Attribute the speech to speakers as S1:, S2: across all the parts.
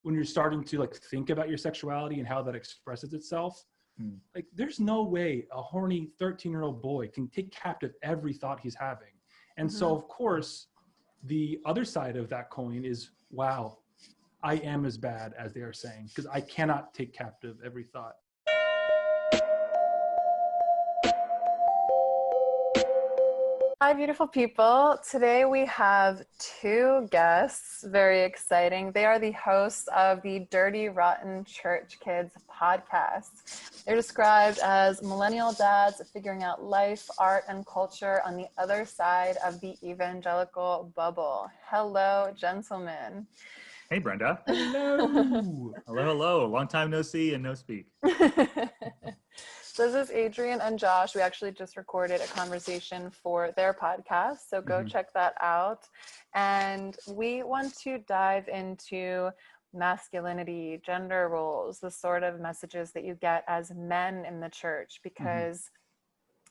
S1: when you're starting to like think about your sexuality and how that expresses itself, like there's no way a horny 13-year-old boy can take captive every thought he's having. And so of course, the other side of that coin is, wow, I am as bad as they are saying, because I cannot take captive every thought.
S2: Hi, beautiful people. Today we have two guests, very exciting. They are the hosts of the Dirty Rotten Church Kids podcast. They're described as millennial dads figuring out life, art, and culture on the other side of the evangelical bubble. Hello, gentlemen.
S3: Hey, Brenda.
S1: Hello.
S3: Hello. Long time no see and no speak.
S2: So this is Adrian and Josh. We actually just recorded a conversation for their podcast, so go check that out. And we want to dive into masculinity, gender roles, the sort of messages that you get as men in the church, because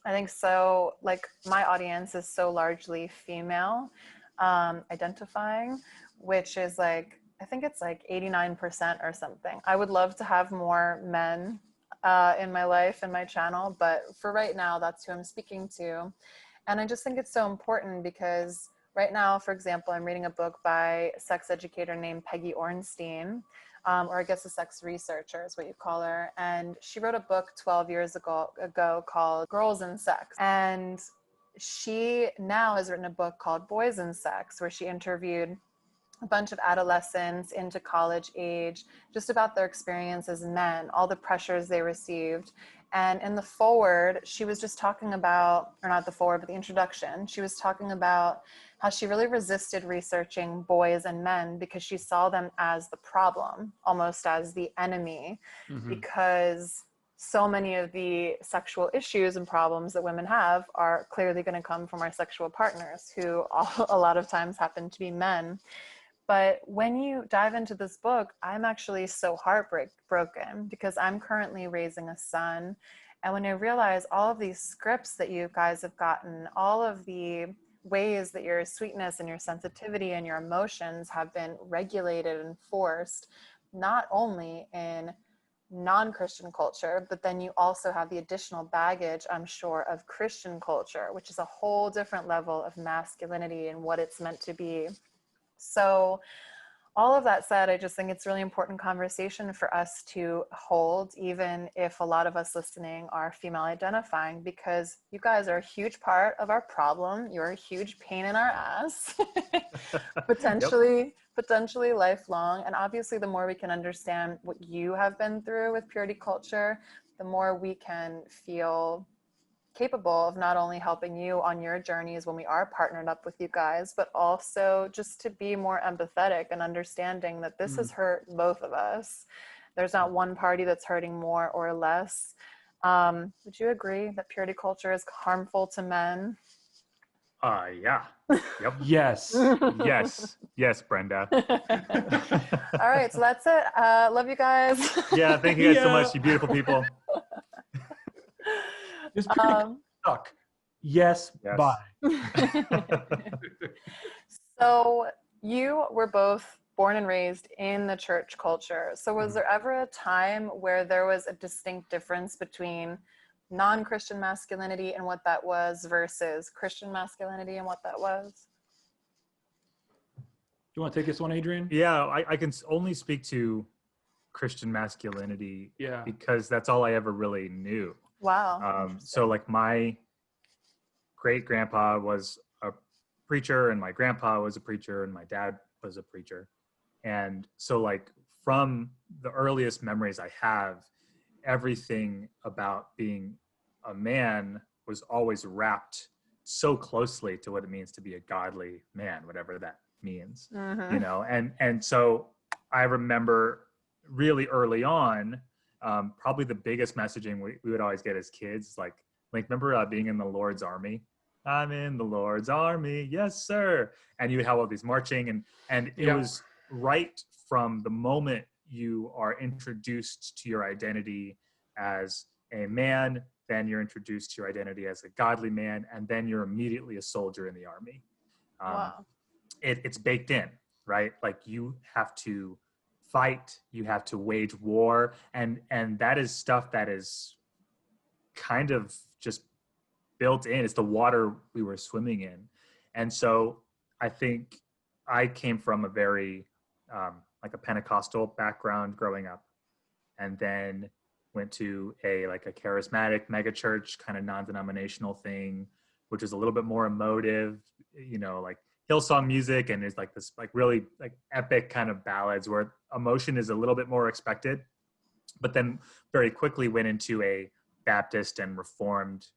S2: I think so, like, my audience is so largely female identifying, which is like, I think it's like 89% or something. I would love to have more men in my life and my channel, but for right now, that's who I'm speaking to. And I just think it's so important because right now, for example, I'm reading a book by a sex educator named Peggy Ornstein, or I guess a sex researcher is what you call her. And she wrote a book 12 years ago called Girls and Sex. And she now has written a book called Boys and Sex, where she interviewed a bunch of adolescents into college age, just about their experience as men, all the pressures they received. And in the foreword, she was just talking about, or not the foreword, but the introduction, she was talking about how she really resisted researching boys and men because she saw them as the problem, almost as the enemy, because so many of the sexual issues and problems that women have are clearly going to come from our sexual partners, who a lot of times happen to be men. But when you dive into this book, I'm actually so heartbroken because I'm currently raising a son. And when I realize all of these scripts that you guys have gotten, all of the ways that your sweetness and your sensitivity and your emotions have been regulated and forced, not only in non-Christian culture, but then you also have the additional baggage, I'm sure, of Christian culture, which is a whole different level of masculinity and what it's meant to be. So all of that said, I just think it's a really important conversation for us to hold, even if a lot of us listening are female identifying, because you guys are a huge part of our problem. You're a huge pain in our ass, potentially lifelong. And obviously, the more we can understand what you have been through with purity culture, the more we can feel capable of not only helping you on your journeys when we are partnered up with you guys, but also just to be more empathetic and understanding that this has hurt both of us. There's not one party that's hurting more or less. Would you agree that purity culture is harmful to men?
S3: Yeah. Yep.
S1: Yes.
S3: Yes, Brenda.
S2: All right, so that's it. Love you guys.
S3: Yeah, thank you guys so much, you beautiful people.
S1: This purity suck. Yes. Bye.
S2: So you were both born and raised in the church culture. So was there ever a time where there was a distinct difference between non-Christian masculinity and what that was versus Christian masculinity and what that was?
S1: You want to take this one, Adrian?
S3: Yeah, I can only speak to Christian masculinity because that's all I ever really knew.
S2: Wow.
S3: So like my great grandpa was a preacher and my grandpa was a preacher and my dad was a preacher. And so like from the earliest memories I have, everything about being a man was always wrapped so closely to what it means to be a godly man, whatever that means, you know? And so I remember really early on, probably the biggest messaging we would always get as kids, like remember being in the Lord's army? I'm in the Lord's army, yes, sir. And you would have all these marching, and it was right from the moment you are introduced to your identity as a man, then you're introduced to your identity as a godly man, and then you're immediately a soldier in the army.
S2: Wow.
S3: It's baked in, right? Like you have to fight, you have to wage war, and that is stuff that is kind of just built in. It's the water we were swimming in. And so I think I came from a very like a Pentecostal background growing up, and then went to a charismatic megachurch kind of non-denominational thing, which is a little bit more emotive, like Hillsong music, and is like this really epic kind of ballads where emotion is a little bit more expected. But then very quickly went into a Baptist and Reformed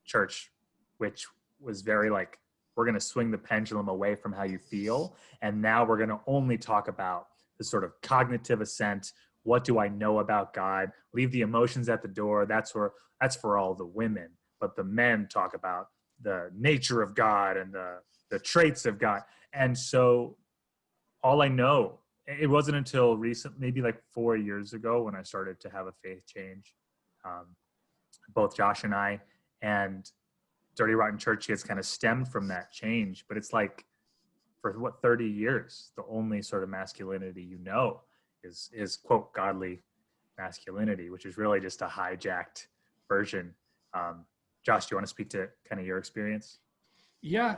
S3: church, which was very we're going to swing the pendulum away from how you feel, and now we're going to only talk about the sort of cognitive assent. What do I know about God? Leave the emotions at the door. That's for all the women, but the men talk about the nature of God and the traits of God. And so all I know, it wasn't until recent, maybe 4 years ago, when I started to have a faith change. Both Josh and I, and Dirty Rotten Church Kids kind of stemmed from that change. But it's for 30 years, the only sort of masculinity is quote godly masculinity, which is really just a hijacked version. Josh, do you want to speak to kind of your experience?
S1: Yeah,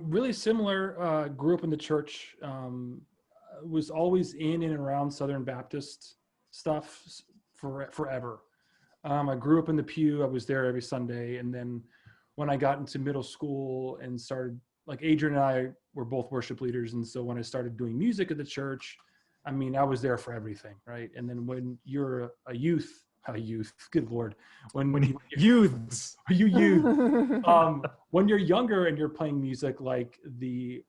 S1: really similar. Grew up in the church, was always in and around Southern Baptist stuff forever. I grew up in the pew. I was there every Sunday. And then when I got into middle school and started, Adrian and I were both worship leaders. And so when I started doing music at the church, I was there for everything, right? And then when you're a youth, good Lord, when you youths, when you're younger and you're playing music, the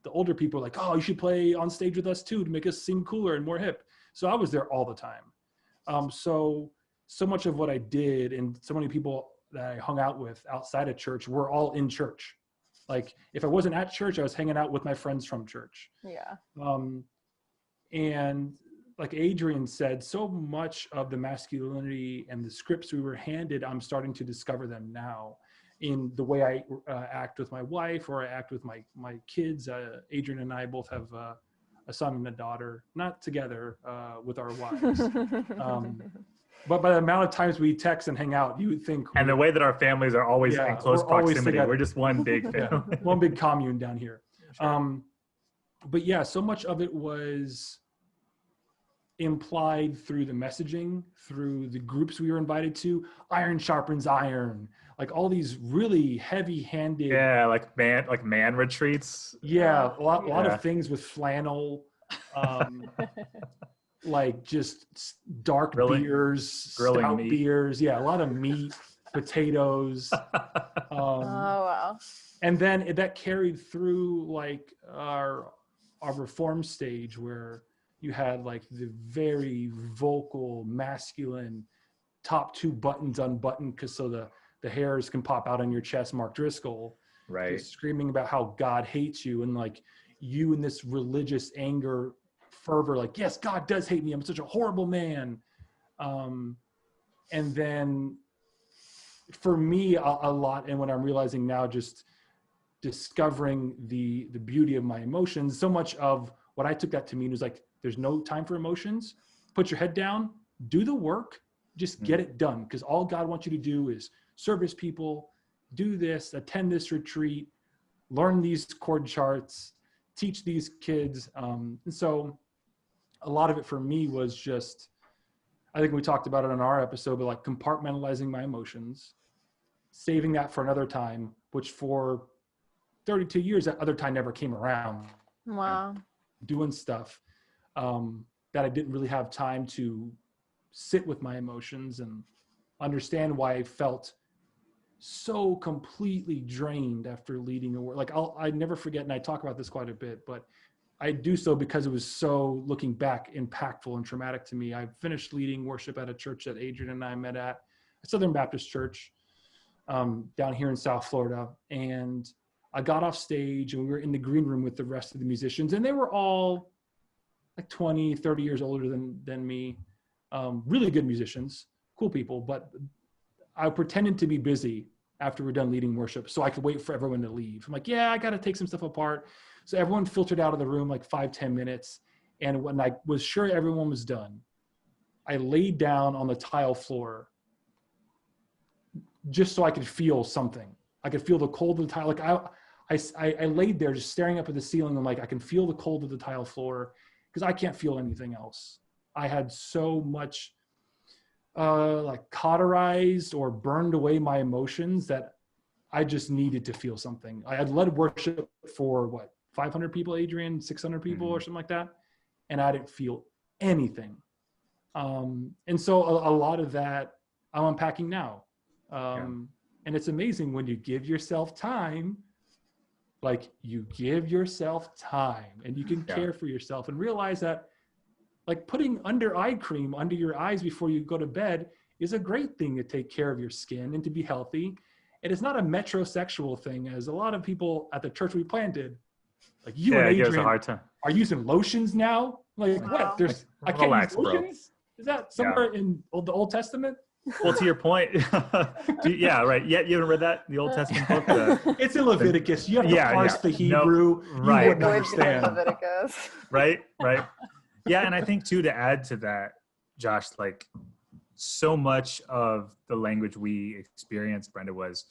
S1: older people are oh, you should play on stage with us too, to make us seem cooler and more hip. So I was there all the time. So much of what I did, and so many people that I hung out with outside of church were all in church. If I wasn't at church, I was hanging out with my friends from church.
S2: Yeah.
S1: And like Adrian said, so much of the masculinity and the scripts we were handed, I'm starting to discover them now in the way I act with my wife, or I act with my kids. Adrian and I both have a son and a daughter, not together with our wives. But by the amount of times we text and hang out, you would think.
S3: And the way that our families are always in close proximity, we're just one big family.
S1: One big commune down here.
S3: Sure.
S1: But yeah, so much of it was implied through the messaging, through the groups we were invited to. Iron sharpens iron. All these really heavy-handed.
S3: Yeah, man retreats.
S1: Yeah, a lot of things with flannel. Just dark beers, stout beers. Yeah, a lot of meat, potatoes.
S2: Oh wow!
S1: And then that carried through our Reform stage, where you had the very vocal, masculine top two buttons unbuttoned so the hairs can pop out on your chest, Mark Driscoll,
S3: right?
S1: Just screaming about how God hates you, and you in this religious anger, fervor, yes, God does hate me, I'm such a horrible man. And then for me a lot, and when I'm realizing now, just discovering the beauty of my emotions, so much of what I took that to mean was there's no time for emotions. Put your head down, do the work, just get it done, because all God wants you to do is service people, do this, attend this retreat, learn these chord charts, teach these kids. And so a lot of it for me was just, I think we talked about it on our episode, but compartmentalizing my emotions, saving that for another time, which for 32 years, that other time never came around.
S2: Wow.
S1: Doing stuff that I didn't really have time to sit with my emotions and understand why I felt so completely drained after leading a work. I never forget, and I talk about this quite a bit, but I do so because it was so, looking back, impactful and traumatic to me. I finished leading worship at a church that Adrian and I met at, a Southern Baptist church down here in South Florida. And I got off stage and we were in the green room with the rest of the musicians, and they were all 20, 30 years older than me. Really good musicians, cool people, but I pretended to be busy after we're done leading worship so I could wait for everyone to leave. I'm yeah, I got to take some stuff apart. So everyone filtered out of the room 5-10 minutes. And when I was sure everyone was done, I laid down on the tile floor just so I could feel something. I could feel the cold of the tile. Like I laid there just staring up at the ceiling. I'm like, I can feel the cold of the tile floor because I can't feel anything else. I had so much like cauterized or burned away my emotions that I just needed to feel something. I had led worship for 500 people, Adrian, 600 people or something like that. And I didn't feel anything. And so a lot of that I'm unpacking now. And it's amazing when you give yourself time, like you give yourself time and you can care for yourself and realize that like putting under eye cream under your eyes before you go to bed is a great thing to take care of your skin and to be healthy. It is not a metrosexual thing, as a lot of people at the church we planted, like you and Adrian,
S3: it gives a hard time.
S1: Are using lotions now. Like what? There's I can't use lotions. Bro. Is that somewhere in the Old Testament?
S3: Well, to your point, yeah, right. Yeah, you haven't read that, the Old Testament book?
S1: It's in Leviticus. You have to parse the Hebrew. No,
S3: right.
S1: You wouldn't understand.
S2: Leviticus.
S3: Right. Yeah, and I think too, to add to that, Josh, like so much of the language we experienced, Brenda, was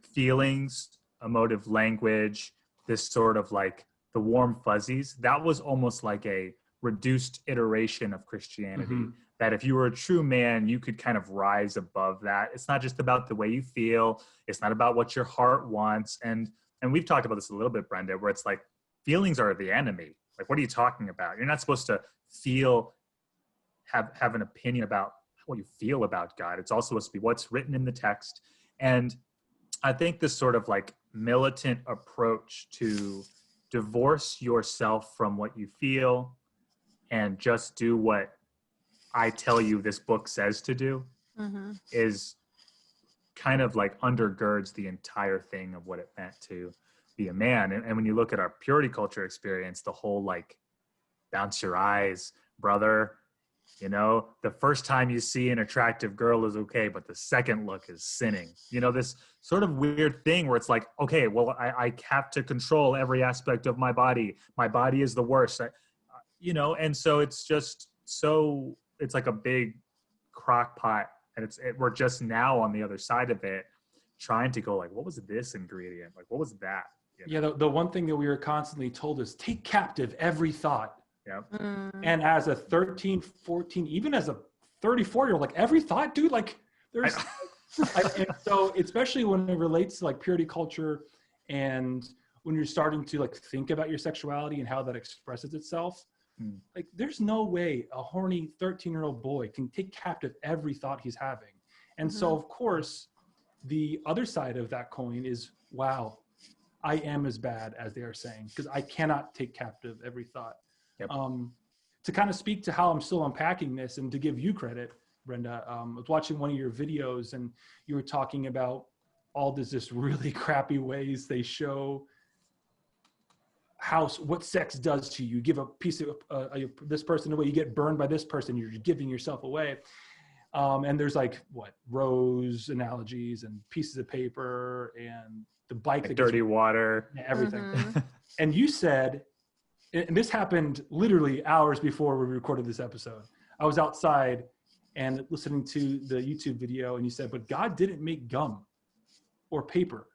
S3: feelings, emotive language, this sort of like the warm fuzzies. That was almost like a reduced iteration of Christianity. That if you were a true man, you could kind of rise above that. It's not just about the way you feel. It's not about what your heart wants. And we've talked about this a little bit, Brenda, where it's like feelings are the enemy. Like, what are you talking about? You're not supposed to have an opinion about what you feel about God. It's also supposed to be what's written in the text. And I think this sort of like militant approach to divorce yourself from what you feel and just do what I tell you this book says to do is kind of like undergirds the entire thing of what it meant to be a man. And when you look at our purity culture experience, the whole like bounce your eyes, brother, you know, the first time you see an attractive girl is okay, but the second look is sinning. You know, this sort of weird thing where it's like, okay, well, I have to control every aspect of my body. My body is the worst, you know, and so it's just so, it's like a big crock pot, and we're just now on the other side of it trying to go like, what was this ingredient? Like, what was that? You know?
S1: Yeah, the one thing that we were constantly told is take captive every thought.
S3: Yep.
S1: And as a 13, 14, even as a 34-year-old, like every thought, dude, like there's, and so especially when it relates to like purity culture and when you're starting to like think about your sexuality and how that expresses itself, like there's no way a horny 13-year-old boy can take captive every thought he's having. And so of course, the other side of that coin is, wow, I am as bad as they are saying, because I cannot take captive every thought.
S3: Yep.
S1: To kind of speak to how I'm still unpacking this and to give you credit, Brenda, I was watching one of your videos and you were talking about all this just really crappy ways they show what sex does to you. You give a piece of this person away, you get burned by this person, you're giving yourself away. And there's like rose analogies and pieces of paper and the bike,
S3: like dirty water,
S1: everything. And you said, and this happened literally hours before we recorded this episode. I was outside and listening to the YouTube video, and you said, but God didn't make gum or paper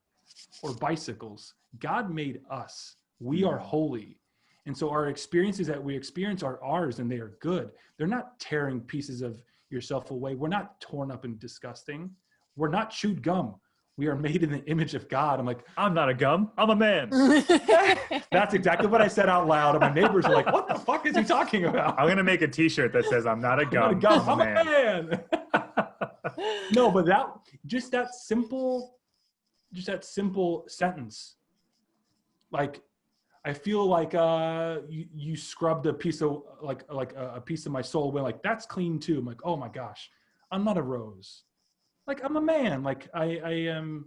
S1: or bicycles. God made us. We are holy. And so our experiences that we experience are ours, and they are good. They're not tearing pieces of yourself away. We're not torn up and disgusting. We're not chewed gum. We are made in the image of God. I'm like,
S3: I'm not a gum. I'm a man.
S1: That's exactly what I said out loud. And my neighbors were like, what the fuck is he talking about?
S3: I'm going to make a t-shirt that says, I'm not a gum.
S1: I'm a man. No, but that simple sentence. Like, I feel like you scrubbed a piece of a piece of my soul away. Like, that's clean too. I'm like, oh my gosh, I'm not a rose. Like, I'm a man. Like I'm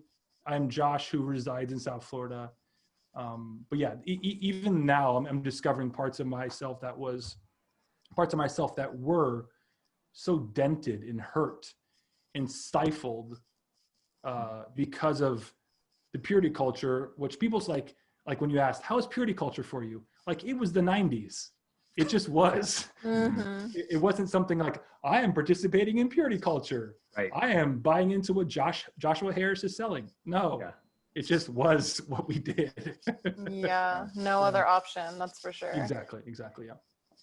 S1: Josh, who resides in South Florida. But yeah, even now I'm discovering parts of myself that were so dented and hurt and stifled because of the purity culture, which people's like when you asked, how is purity culture for you? Like, it was the 90s. It just was. It wasn't something like, I am participating in purity culture.
S3: Right.
S1: I am buying into what Joshua Harris is selling. No,
S3: Yeah.
S1: it just was what we did.
S2: Yeah, no other option, that's for sure.
S1: Exactly, yeah.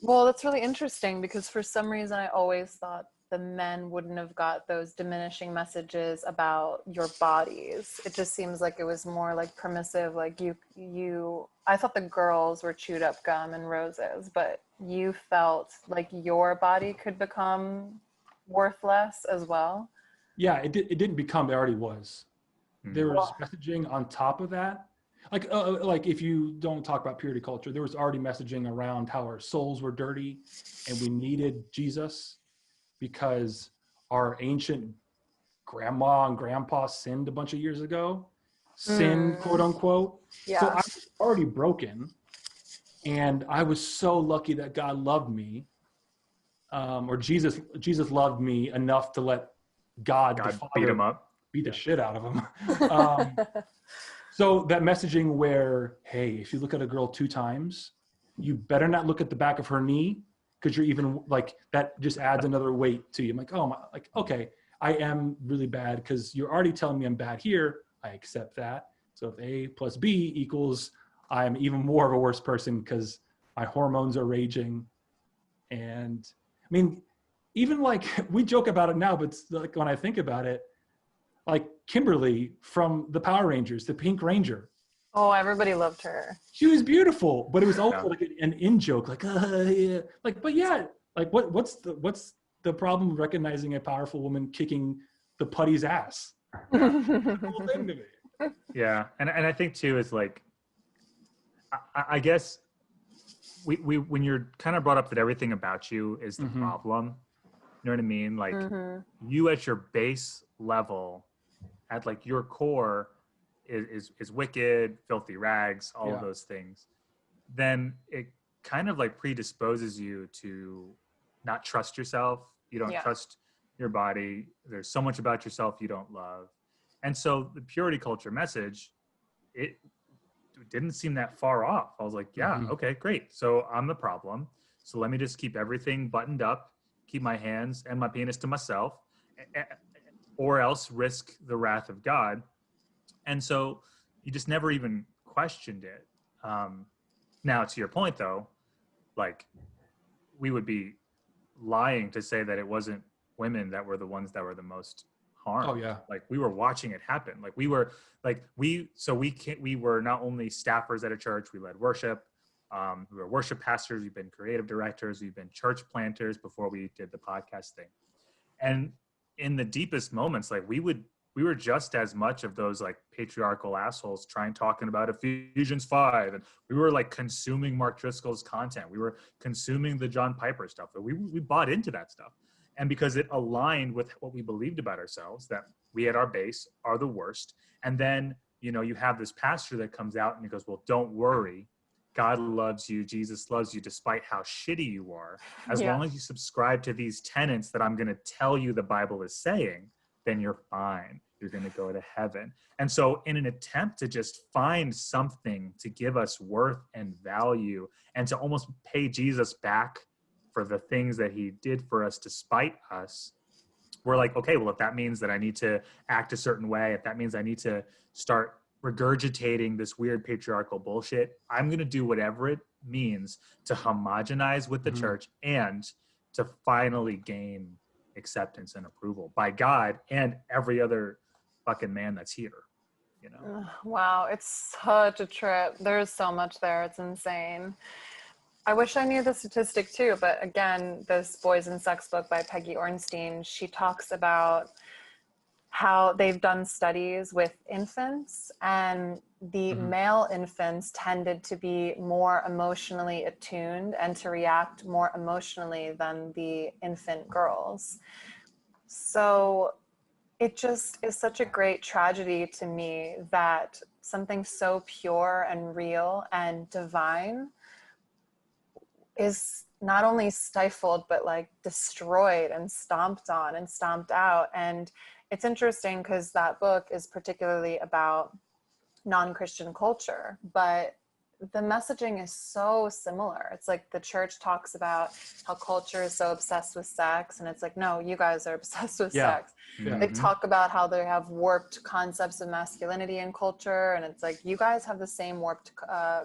S2: Well, that's really interesting because for some reason I always thought the men wouldn't have got those diminishing messages about your bodies. It just seems like it was more like permissive, like I thought the girls were chewed up gum and roses, but you felt like your body could become worthless as well.
S1: Yeah, it didn't become, it already was. There was messaging on top of that. Like if you don't talk about purity culture, there was already messaging around how our souls were dirty and we needed Jesus because our ancient grandma and grandpa sinned a bunch of years ago. Sinned, quote unquote.
S2: Yeah.
S1: So I was already broken. And I was so lucky that God loved me. Or Jesus loved me enough to let God the Father
S3: beat him up.
S1: Beat the shit out of him. So that messaging where, hey, if you look at a girl 2 times, you better not look at the back of her knee because you're even like, that just adds another weight to you. I'm like, oh my, like, okay, I am really bad because you're already telling me I'm bad here. I accept that. So if A plus B equals, I'm even more of a worse person because my hormones are raging. And I mean, even like we joke about it now, but like when I think about it, like Kimberly from the Power Rangers, the Pink Ranger.
S2: Oh, everybody loved her.
S1: She was beautiful, but it was also like an in joke, like, yeah. Like, but yeah, like what's the problem with recognizing a powerful woman kicking the putty's ass? The whole thing to me.
S3: Yeah, and I think too is like, I guess we when you're kind of brought up that everything about you is the problem. You know what I mean? Like you at your base level, at like your core is wicked, filthy rags, all of those things. Then it kind of like predisposes you to not trust yourself. You don't trust your body. There's so much about yourself you don't love. And so the purity culture message, it didn't seem that far off. I was like, yeah, okay, great. So I'm the problem. So let me just keep everything buttoned up, keep my hands and my penis to myself, or else risk the wrath of God. And so you just never even questioned it. Now, to your point, though, like we would be lying to say that it wasn't women that were the ones that were the most harmed.
S1: Oh yeah.
S3: Like we were watching it happen. Like we were we were not only staffers at a church, we led worship. We were worship pastors. We've been creative directors. We've been church planters before we did the podcast thing. And in the deepest moments, like we were just as much of those like patriarchal assholes talking about Ephesians 5. And we were like consuming Mark Driscoll's content. We were consuming the John Piper stuff. We bought into that stuff. And because it aligned with what we believed about ourselves, that we at our base are the worst. And then, you know, you have this pastor that comes out and he goes, well, don't worry. God loves you. Jesus loves you despite how shitty you are. As long as you subscribe to these tenets that I'm going to tell you the Bible is saying, then you're fine. You're going to go to heaven. And so in an attempt to just find something to give us worth and value and to almost pay Jesus back for the things that he did for us despite us, we're like, okay, well, if that means that I need to act a certain way, if that means I need to start regurgitating this weird patriarchal bullshit, I'm going to do whatever it means to homogenize with the church and to finally gain acceptance and approval by God and every other fucking man that's here, you know?
S2: Wow, it's such a trip. There's so much there. It's insane. I wish I knew the statistic too, but again, this Boys and Sex book by Peggy Ornstein, she talks about how they've done studies with infants, and the male infants tended to be more emotionally attuned and to react more emotionally than the infant girls. So it just is such a great tragedy to me that something so pure and real and divine is not only stifled, but like destroyed and stomped on and stomped out. And it's interesting because that book is particularly about non-Christian culture, but the messaging is so similar. It's like the church talks about how culture is so obsessed with sex, and it's like, no, you guys are obsessed with sex.
S1: Yeah.
S2: They talk about how they have warped concepts of masculinity and culture, and it's like, you guys have the same warped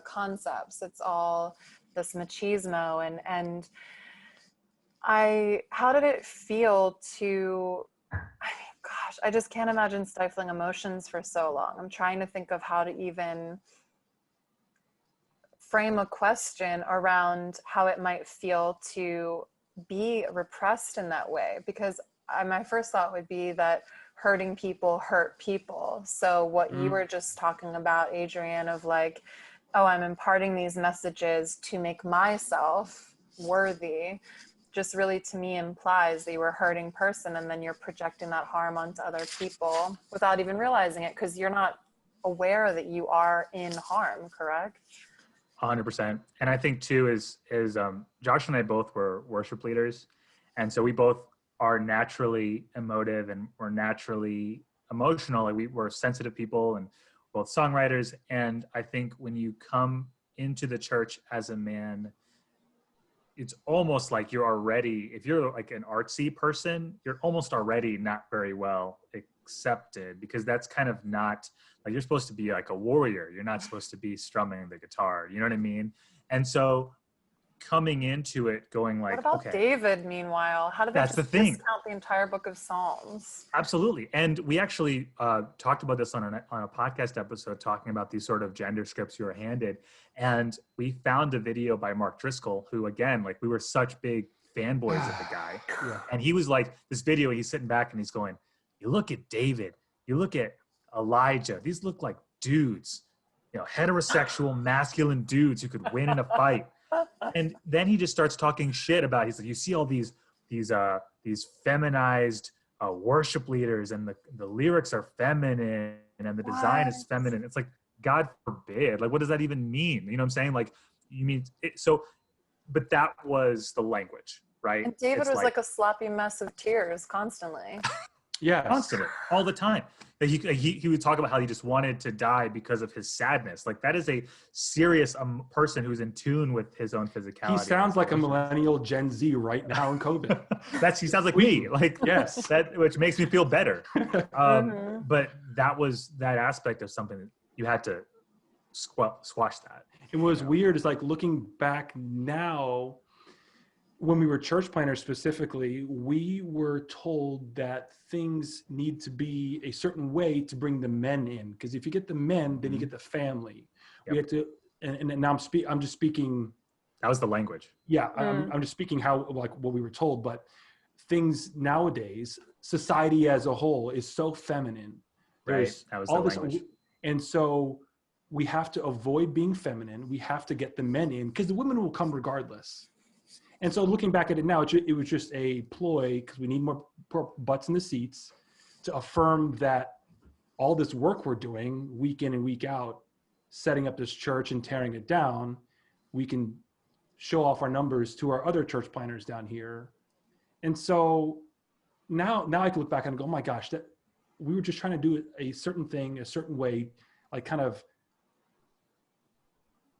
S2: concepts. It's all this machismo. And how did it feel to, I mean, gosh, I just can't imagine stifling emotions for so long. I'm trying to think of how to even frame a question around how it might feel to be repressed in that way, because my first thought would be that hurting people hurt people. So what you were just talking about, Adrienne, of like, oh, I'm imparting these messages to make myself worthy, just really to me implies that you were a hurting person, and then you're projecting that harm onto other people without even realizing it, because you're not aware that you are in harm, correct?
S3: 100%. And I think too is Josh and I both were worship leaders. And so we both are naturally emotive and we're naturally emotional. Like we're sensitive people and both songwriters. And I think when you come into the church as a man, it's almost like you're already, if you're like an artsy person, you're almost already not very well accepted, because that's kind of not, like, you're supposed to be like a warrior. You're not supposed to be strumming the guitar. You know what I mean? And so coming into it going like,
S2: what about
S3: okay,
S2: David, meanwhile? How did they
S3: that's
S2: just
S3: the thing.
S2: discount the entire book of Psalms?
S3: Absolutely. And we actually talked about this on a podcast episode, talking about these sort of gender scripts you were handed. And we found a video by Mark Driscoll, who, again, like, we were such big fanboys of the guy.
S1: Yeah.
S3: And he was like, this video, he's sitting back and he's going, you look at David, you look at Elijah, these look like dudes, you know, heterosexual, masculine dudes who could win in a fight. And then he just starts talking shit about, he's like, you see all these feminized worship leaders, and the lyrics are feminine and the design is feminine. It's like, God forbid, like, what does that even mean? You know what I'm saying? Like, you mean it, so, but that was the language, right?
S2: And David was like a sloppy mess of tears constantly.
S1: Yes.
S3: Constantly, all the time. He would talk about how he just wanted to die because of his sadness. Like, that is a serious person who's in tune with his own physicality.
S1: He sounds like a millennial Gen Z right now in COVID.
S3: He sounds like me. Like,
S1: yes,
S3: which makes me feel better. But that aspect of something that you had to squash that.
S1: It was weird. It's like, looking back now, when we were church planners specifically, we were told that things need to be a certain way to bring the men in. Because if you get the men, then you get the family. Yep. We had to, and now I'm just speaking.
S3: That was the language.
S1: Yeah, I'm just speaking how, like, what we were told. But things nowadays, society as a whole is so feminine. There's
S3: that was
S1: all
S3: the
S1: this,
S3: language.
S1: and so we have to avoid being feminine. We have to get the men in, because the women will come regardless. And so looking back at it now, it was just a ploy, because we need more butts in the seats to affirm that all this work we're doing week in and week out, setting up this church and tearing it down, we can show off our numbers to our other church planners down here. And so now I can look back and go, oh my gosh, that we were just trying to do a certain thing, a certain way, like kind of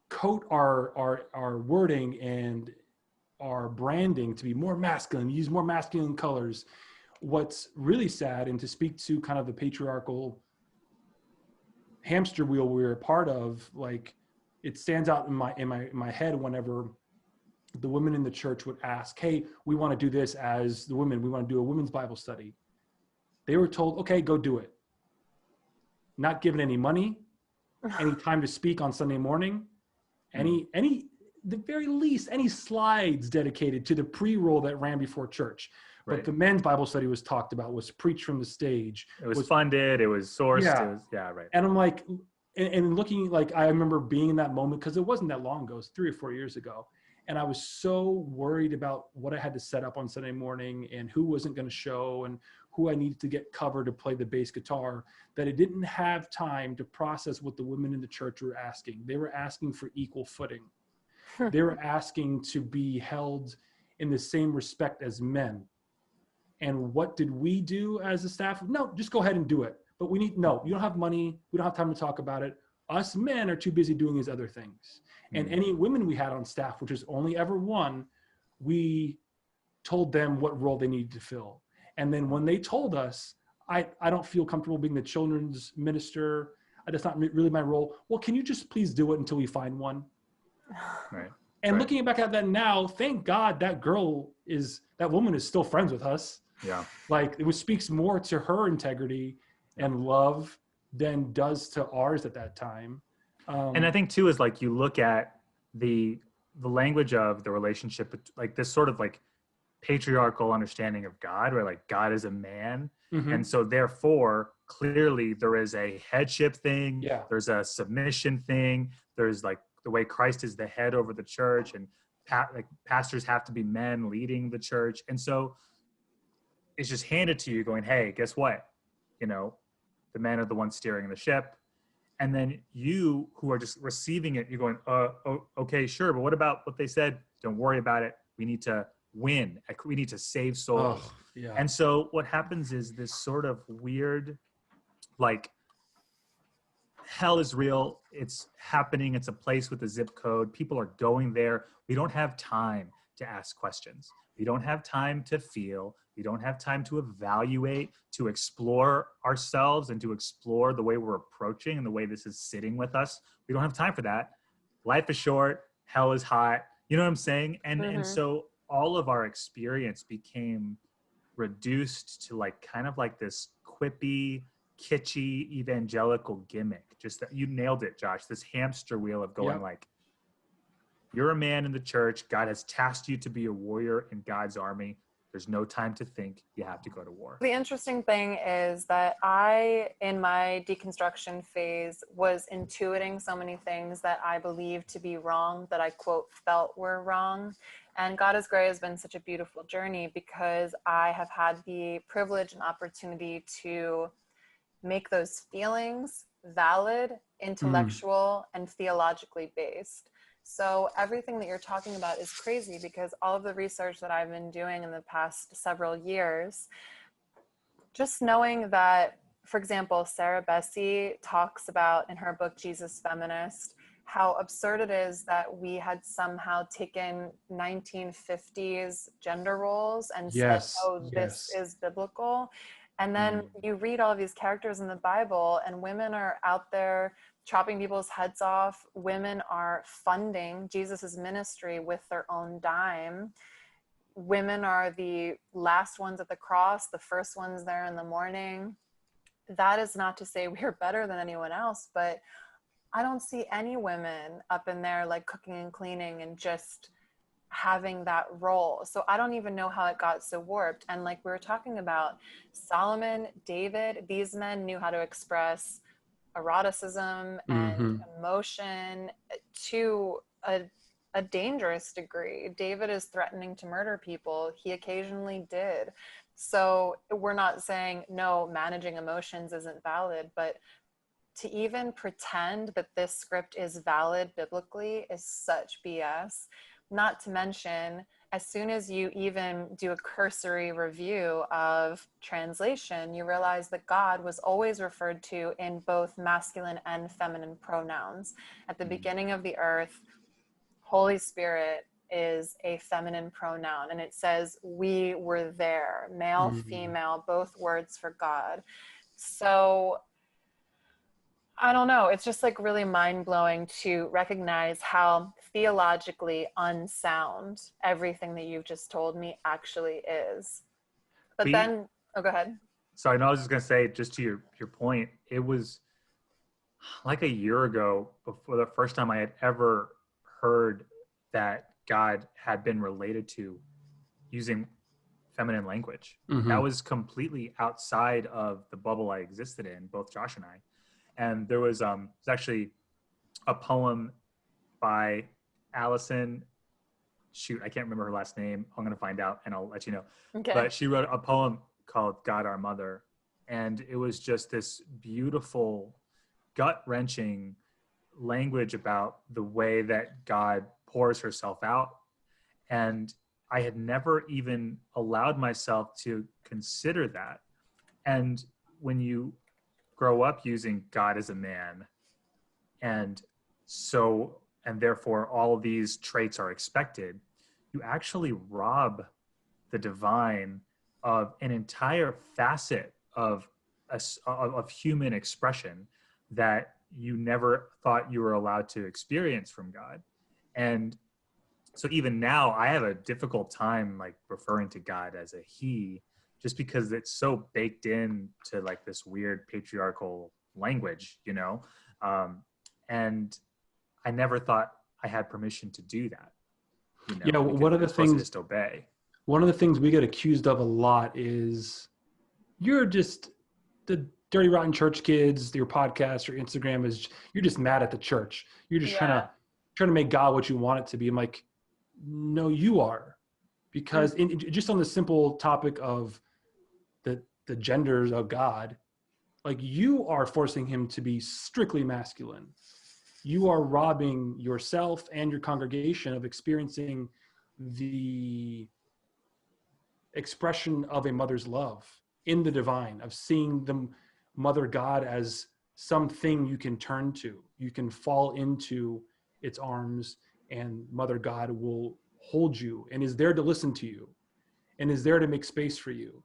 S1: coat our wording and our branding to be more masculine, use more masculine colors. What's really sad, and to speak to kind of the patriarchal hamster wheel we were a part of, like, it stands out in my head whenever the women in the church would ask, hey, we want to do this as the women, we want to do a women's Bible study. They were told, okay, go do it. Not given any money, any time to speak on Sunday morning, the very least, any slides dedicated to the pre-roll that ran before church. But the men's Bible study was talked about, was preached from the stage.
S3: It was funded, it was sourced.
S1: Yeah. Right. And I'm like, and looking, like, I remember being in that moment, because it wasn't that long ago, it was 3 or 4 years ago. And I was so worried about what I had to set up on Sunday morning and who wasn't going to show and who I needed to get covered to play the bass guitar, that I didn't have time to process what the women in the church were asking. They were asking for equal footing. They were asking to be held in the same respect as men. And what did we do as a staff? No, just go ahead and do it. But you don't have money. We don't have time to talk about it. Us men are too busy doing these other things. And any women we had on staff, which is only ever one, we told them what role they needed to fill. And then when they told us, I don't feel comfortable being the children's minister, that's not really my role. Well, can you just please do it until we find one?
S3: Right.
S1: And looking back at that now, thank God that woman is still friends with us.
S3: Yeah.
S1: Like, it speaks more to her integrity and love than does to ours at that time.
S3: And I think too, is like, you look at the language of the relationship, like this sort of like patriarchal understanding of God, where like God is a man. And so therefore clearly there is a headship thing.
S1: Yeah.
S3: There's a submission thing. There's like the way Christ is the head over the church, and like pastors have to be men leading the church. And so it's just handed to you going, hey, guess what? You know, the men are the ones steering the ship. And then you who are just receiving it, you're going, okay, sure. But what about what they said? Don't worry about it. We need to win. We need to save souls.
S1: Oh, yeah.
S3: And so what happens is this sort of weird, like, hell is real. It's happening. It's a place with a zip code. People are going there. We don't have time to ask questions. We don't have time to feel. We don't have time to evaluate, to explore ourselves, and to explore the way we're approaching and the way this is sitting with us. We don't have time for that. Life is short. Hell is hot. You know what I'm saying? And so all of our experience became reduced to like kind of like this quippy, kitschy, evangelical gimmick. Just that, you nailed it, Josh. This hamster wheel of going like, you're a man in the church. God has tasked you to be a warrior in God's army. There's no time to think. You have to go to war.
S2: The interesting thing is that I, in my deconstruction phase, was intuiting so many things that I believed to be wrong, that I, quote, felt were wrong. And God is Gray has been such a beautiful journey because I have had the privilege and opportunity to make those feelings valid, intellectual, and theologically based. So everything that you're talking about is crazy because all of the research that I've been doing in the past several years, just knowing that, for example, Sarah Bessey talks about in her book, Jesus Feminist, how absurd it is that we had somehow taken 1950s gender roles and said, oh, this is biblical. And then you read all of these characters in the Bible and women are out there chopping people's heads off. Women are funding Jesus's ministry with their own dime. Women are the last ones at the cross, the first ones there in the morning. That is not to say we're better than anyone else, but I don't see any women up in there like cooking and cleaning and just having that role. So I don't even know how it got so warped. And like we were talking about, Solomon, David, these men knew how to express eroticism and emotion to a dangerous degree. David is threatening to murder people. He occasionally did. So we're not saying, no, managing emotions isn't valid, but to even pretend that this script is valid biblically is such BS. Not to mention, as soon as you even do a cursory review of translation, you realize that God was always referred to in both masculine and feminine pronouns. At the beginning of the earth, Holy Spirit is a feminine pronoun, and it says, we were there, male, female, both words for God. So I don't know. It's just like really mind-blowing to recognize how theologically unsound everything that you've just told me actually is. But then, go ahead.
S3: So I know I was just going to say, just to your point, it was like a year ago before the first time I had ever heard that God had been related to using feminine language. That was completely outside of the bubble I existed in, both Josh and I. And there was actually a poem by Allison. Shoot, I can't remember her last name. I'm going to find out and I'll let you know.
S2: Okay.
S3: But she wrote a poem called God Our Mother. And it was just this beautiful, gut-wrenching language about the way that God pours herself out. And I had never even allowed myself to consider that. And when you grow up using God as a man And so, and therefore all these traits are expected, you actually rob the divine of an entire facet of human expression that you never thought you were allowed to experience from God. And so even now I have a difficult time like referring to God as a he, just because it's so baked in to like this weird patriarchal language, you know? And I never thought I had permission to do that. You know,
S1: yeah, one of the things,
S3: just obey.
S1: One of the things we get accused of a lot is you're just the dirty rotten church kids. Your podcast or Instagram is, you're just mad at the church. You're just trying to make God what you want it to be. I'm like, no, you are, because just on the simple topic of the genders of God, like you are forcing him to be strictly masculine. You are robbing yourself and your congregation of experiencing the expression of a mother's love in the divine, of seeing the mother God as something you can turn to. You can fall into its arms and mother God will hold you and is there to listen to you and is there to make space for you.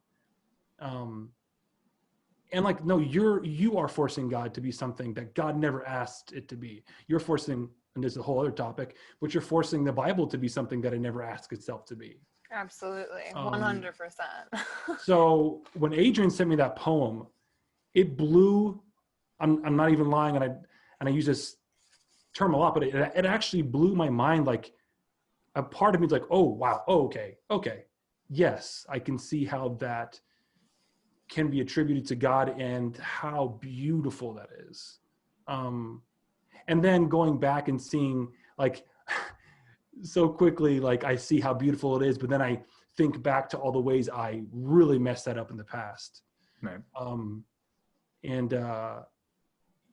S1: And like, no, you are forcing God to be something that God never asked it to be. You're forcing, and there's a whole other topic, but you're forcing the Bible to be something that it never asked itself to be.
S2: Absolutely. 100%.
S1: So when Adrian sent me that poem, it blew, I'm not even lying, and I use this term a lot, but it actually blew my mind. Like a part of me is like, oh, wow. Oh, okay. Yes, I can see how that can be attributed to God and how beautiful that is. And then going back and seeing like so quickly, like I see how beautiful it is, but then I think back to all the ways I really messed that up in the past.
S3: Right.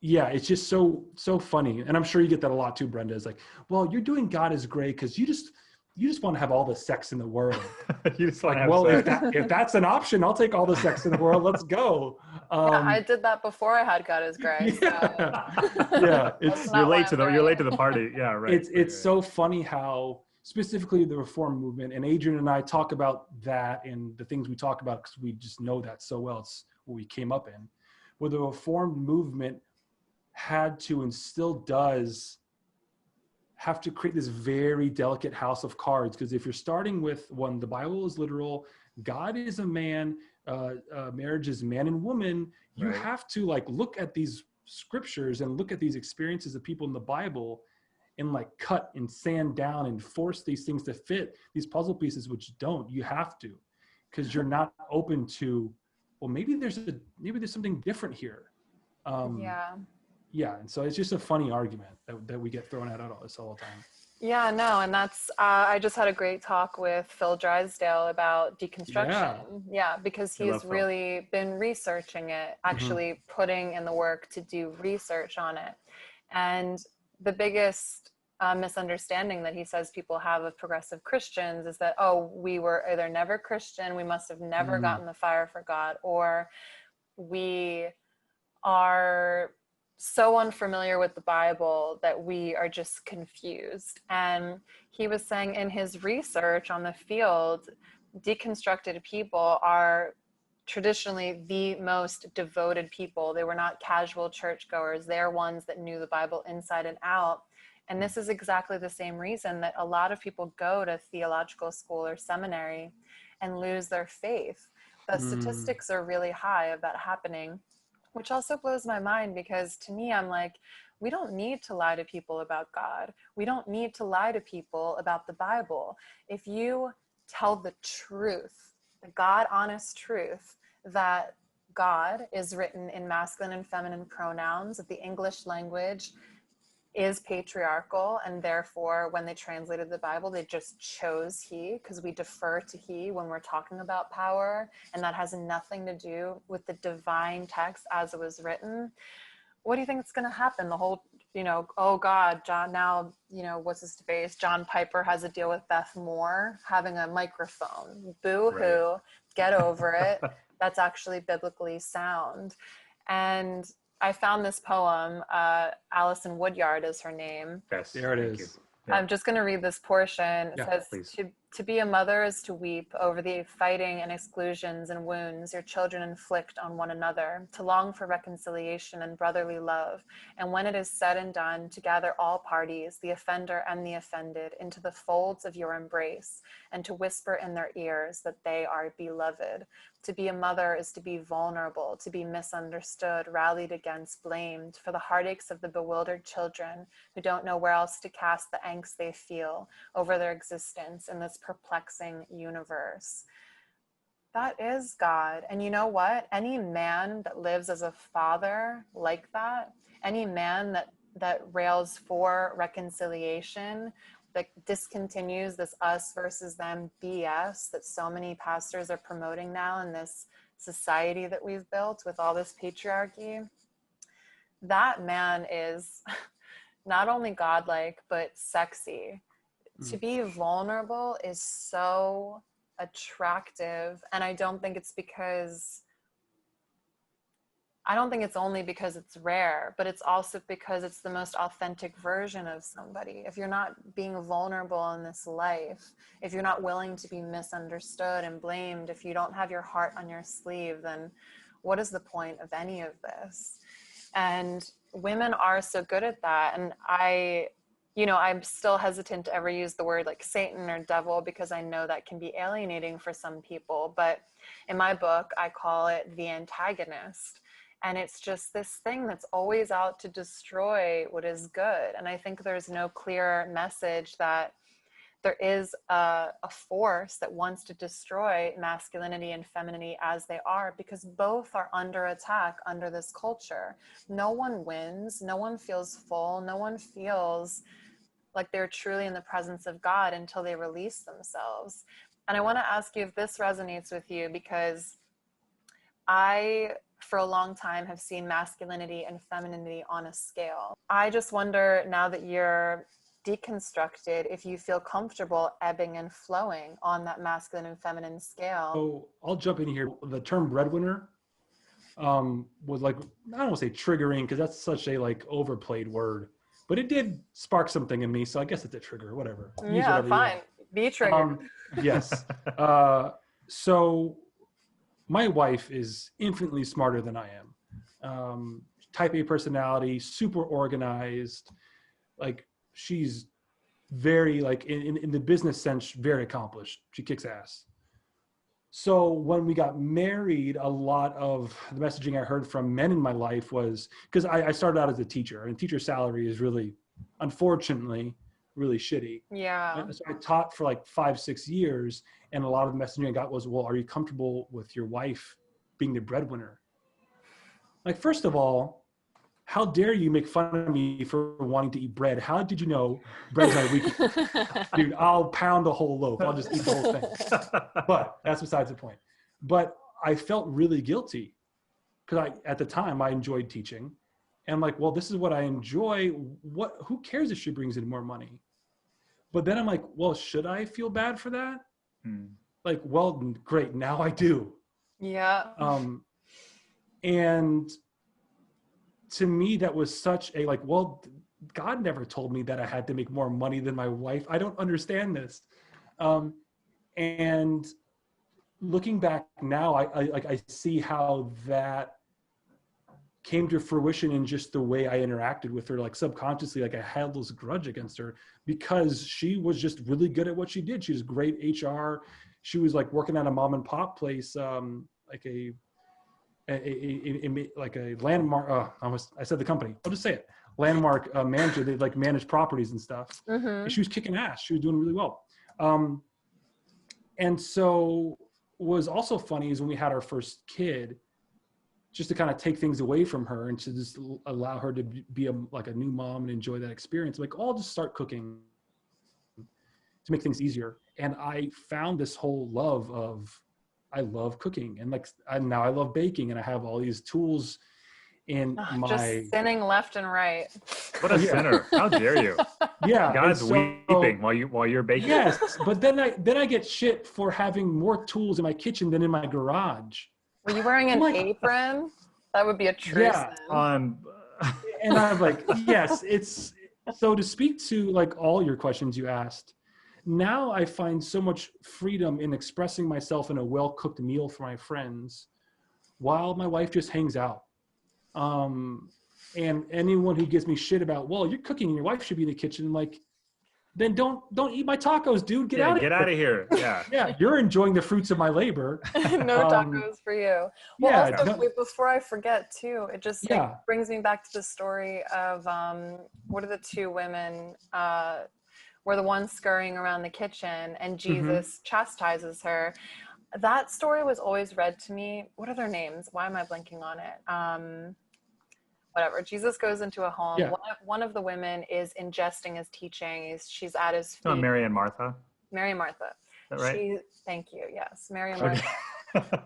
S1: Yeah, it's just so funny. And I'm sure you get that a lot too, Brenda. It's like, well, you're doing God is great because you just want to have all the sex in the world.
S3: You just
S1: like, well, if that's an option, I'll take all the sex in the world. Let's go.
S2: I did that before I had God is great.
S1: Yeah,
S2: So.
S1: yeah.
S3: You're late to the party. Yeah, right.
S1: It's so funny how specifically the Reform movement, and Adrian and I talk about that and the things we talk about because we just know that so well. It's what we came up in. Where the Reformed movement had to and still does have to create this very delicate house of cards, because if you're starting with one, the Bible is literal, God is a man, marriage is man and woman, you have to like look at these scriptures and look at these experiences of people in the Bible and like cut and sand down and force these things to fit these puzzle pieces, which don't. You have to, because you're not open to, well, maybe there's something different here. Yeah, and so it's just a funny argument that we get thrown at us all the time.
S2: Yeah, no, and that's, I just had a great talk with Phil Drysdale about deconstruction. Yeah, because he's really been researching it, actually putting in the work to do research on it. And the biggest misunderstanding that he says people have of progressive Christians is that, oh, we were either never Christian, we must have never gotten the fire for God, or we are so unfamiliar with the Bible that we are just confused. And he was saying in his research on the field, deconstructed people are traditionally the most devoted people. They were not casual churchgoers. They're ones that knew the Bible inside and out. And this is exactly the same reason that a lot of people go to theological school or seminary and lose their faith. The statistics are really high of that happening, which also blows my mind, because to me, I'm like, we don't need to lie to people about God. We don't need to lie to people about the Bible. If you tell the truth, the God honest truth, that God is written in masculine and feminine pronouns, that the English language is patriarchal, and therefore when they translated the Bible, they just chose he, because we defer to he when we're talking about power, and that has nothing to do with the divine text as it was written. What do you think is going to happen? The whole, oh God, John, now, what's his face? John Piper has a deal with Beth Moore having a microphone. Boo-hoo, get over it. That's actually biblically sound. And I found this poem. Alison Woodyard is her name.
S3: Yes,
S1: There it
S3: thank
S1: is.
S3: you. Yeah.
S2: I'm just going to read this portion. It
S1: Yeah,
S2: says,
S3: please.
S2: to be a mother is to weep over the fighting and exclusions and wounds your children inflict on one another, to long for reconciliation and brotherly love, and when it is said and done, to gather all parties, the offender and the offended, into the folds of your embrace, and to whisper in their ears that they are beloved. To be a mother is to be vulnerable, to be misunderstood, rallied against, blamed, for the heartaches of the bewildered children who don't know where else to cast the angst they feel over their existence in this perplexing universe. That is God. And you know what? Any man that lives as a father like that, any man that rails for reconciliation, that discontinues this us versus them BS that so many pastors are promoting now in this society that we've built with all this patriarchy, that man is not only godlike, but sexy. To be vulnerable is so attractive. And I don't think it's only because it's rare, but it's also because it's the most authentic version of somebody. If you're not being vulnerable in this life, if you're not willing to be misunderstood and blamed, if you don't have your heart on your sleeve, then what is the point of any of this? And women are so good at that. And I'm still hesitant to ever use the word like Satan or devil, because I know that can be alienating for some people. But in my book, I call it the antagonist. And it's just this thing that's always out to destroy what is good. And I think there's no clear message that there is a force that wants to destroy masculinity and femininity as they are, because both are under attack under this culture. No one wins. No one feels full. No one feels like they're truly in the presence of God until they release themselves. And I want to ask you if this resonates with you, because I, for a long time, have seen masculinity and femininity on a scale. I just wonder, now that you're deconstructed, if you feel comfortable ebbing and flowing on that masculine and feminine scale.
S1: So I'll jump in here. The term breadwinner was like, I don't want to say triggering, because that's such a like overplayed word, but it did spark something in me. So I guess it's a trigger, whatever.
S2: Yeah, fine. Be triggered.
S1: Yes. So my wife is infinitely smarter than I am. Type A personality, super organized. Like, she's very, like, in the business sense, very accomplished. She kicks ass. So when we got married, a lot of the messaging I heard from men in my life was, because I started out as a teacher, and teacher salary is really, unfortunately, really shitty.
S2: Yeah.
S1: So I taught for like 5-6 years, and a lot of the messaging I got was, well, are you comfortable with your wife being the breadwinner? Like, first of all, how dare you make fun of me for wanting to eat bread? How did you know bread's my weakness? Dude, I'll pound the whole loaf. I'll just eat the whole thing. But that's besides the point. But I felt really guilty, because at the time I enjoyed teaching. And I'm like, well, this is what I enjoy. Who cares if she brings in more money? But then I'm like, well, should I feel bad for that? Like, well, great, now I do.
S2: Yeah.
S1: And to me, that was such a like, well, God never told me that I had to make more money than my wife. I don't understand this. And looking back now, I see how that came to fruition in just the way I interacted with her. Like, subconsciously, like, I held this grudge against her because she was just really good at what she did. She was great HR. She was like working at a mom and pop place, like a landmark. I said the company. I'll just say it. Landmark manager. They like manage properties and stuff. And she was kicking ass. She was doing really well. And so what was also funny is when we had our first kid, just to kind of take things away from her and to just allow her to be a new mom and enjoy that experience. Like, I'll just start cooking to make things easier. And I found this whole love of, I love cooking, and now I love baking, and I have all these tools in my
S2: just sinning left and right.
S3: What a sinner! How dare you?
S1: Yeah,
S3: God's weeping while you're baking.
S1: Yes, but then I get shit for having more tools in my kitchen than in my garage.
S2: Were you wearing an apron? That would be a truce.
S1: Yeah.
S3: On
S1: And I'm like, yes, it's so to speak to like all your questions you asked. Now I find so much freedom in expressing myself in a well-cooked meal for my friends while my wife just hangs out. And anyone who gives me shit about, well, you're cooking and your wife should be in the kitchen, like, then don't eat my tacos, dude. Get out
S3: out of here. Yeah.
S1: Yeah, you're enjoying the fruits of my labor.
S2: No tacos for you. Well,
S1: Yeah,
S2: also,
S1: no,
S2: wait, before I forget too, it just
S1: yeah.
S2: brings me back to the story of what are the two women were the ones scurrying around the kitchen and Jesus chastises her. That story was always read to me. What are their names? Why am I blanking on it? Whatever. Jesus goes into a home.
S1: Yeah.
S2: One of the women is ingesting his teaching. She's at his feet.
S3: Oh, Mary and Martha.
S2: Mary and Martha.
S3: Is that right?
S2: Thank you. Yes, Mary and Martha.
S3: Okay.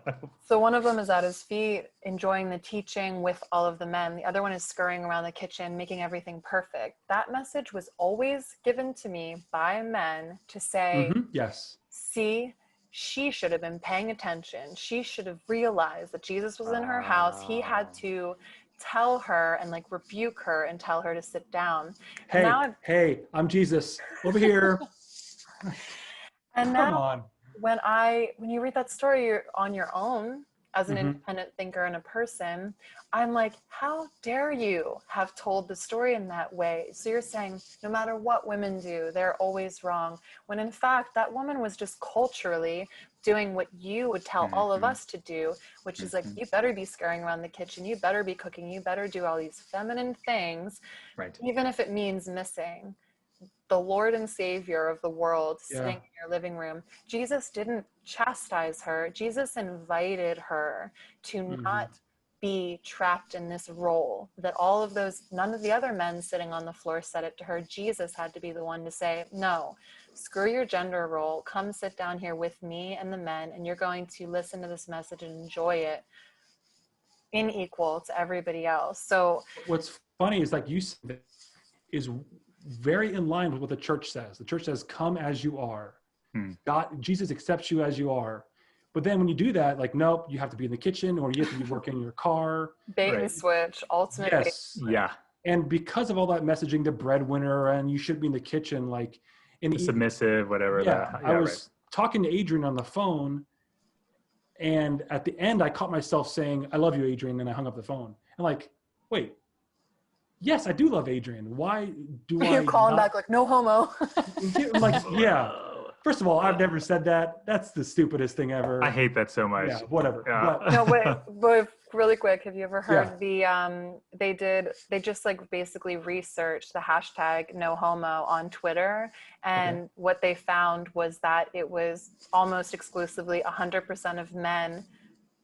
S2: So one of them is at his feet, enjoying the teaching with all of the men. The other one is scurrying around the kitchen, making everything perfect. That message was always given to me by men to say,
S1: Yes.
S2: see, she should have been paying attention. She should have realized that Jesus was in her house. He had to tell her and like rebuke her and tell her to sit down. And
S1: Hey, I'm Jesus over here.
S2: And
S1: Come
S2: now
S1: on.
S2: when you read that story, you're on your own as an independent thinker and a person. I'm like, how dare you have told the story in that way? So you're saying no matter what women do, they're always wrong. When in fact, that woman was just culturally doing what you would tell all of us to do, which is like, you better be scurrying around the kitchen. You better be cooking. You better do all these feminine things,
S3: Right.
S2: even if it means missing the Lord and Savior of the world sitting in your living room. Jesus didn't chastise her. Jesus invited her to not be trapped in this role that none of the other men sitting on the floor said it to her. Jesus had to be the one to say, no, screw your gender role. Come sit down here with me and the men, and you're going to listen to this message and enjoy it in equal to everybody else. So
S1: what's funny is like you said is very in line with what the church says. The church says, come as you are. God, Jesus accepts you as you are. But then when you do that, like, nope, you have to be in the kitchen or you have to be working in your car.
S2: Bait and switch, ultimate bait and switch.
S3: Yeah.
S1: And because of all that messaging, the breadwinner and you should be in the kitchen, like in
S3: submissive, whatever.
S1: I was talking to Adrian on the phone, and at the end I caught myself saying, I love you, Adrian, and I hung up the phone. I'm like, wait, yes, I do love Adrian. Why do I
S2: You're calling back like, no homo.
S1: I'm like, yeah. First of all, I've never said that. That's the stupidest thing ever.
S3: I hate that so much.
S1: Yeah, whatever.
S3: Yeah.
S2: No, but really quick, have you ever heard they just like basically researched the hashtag no homo on Twitter, and what they found was that it was almost exclusively 100% of men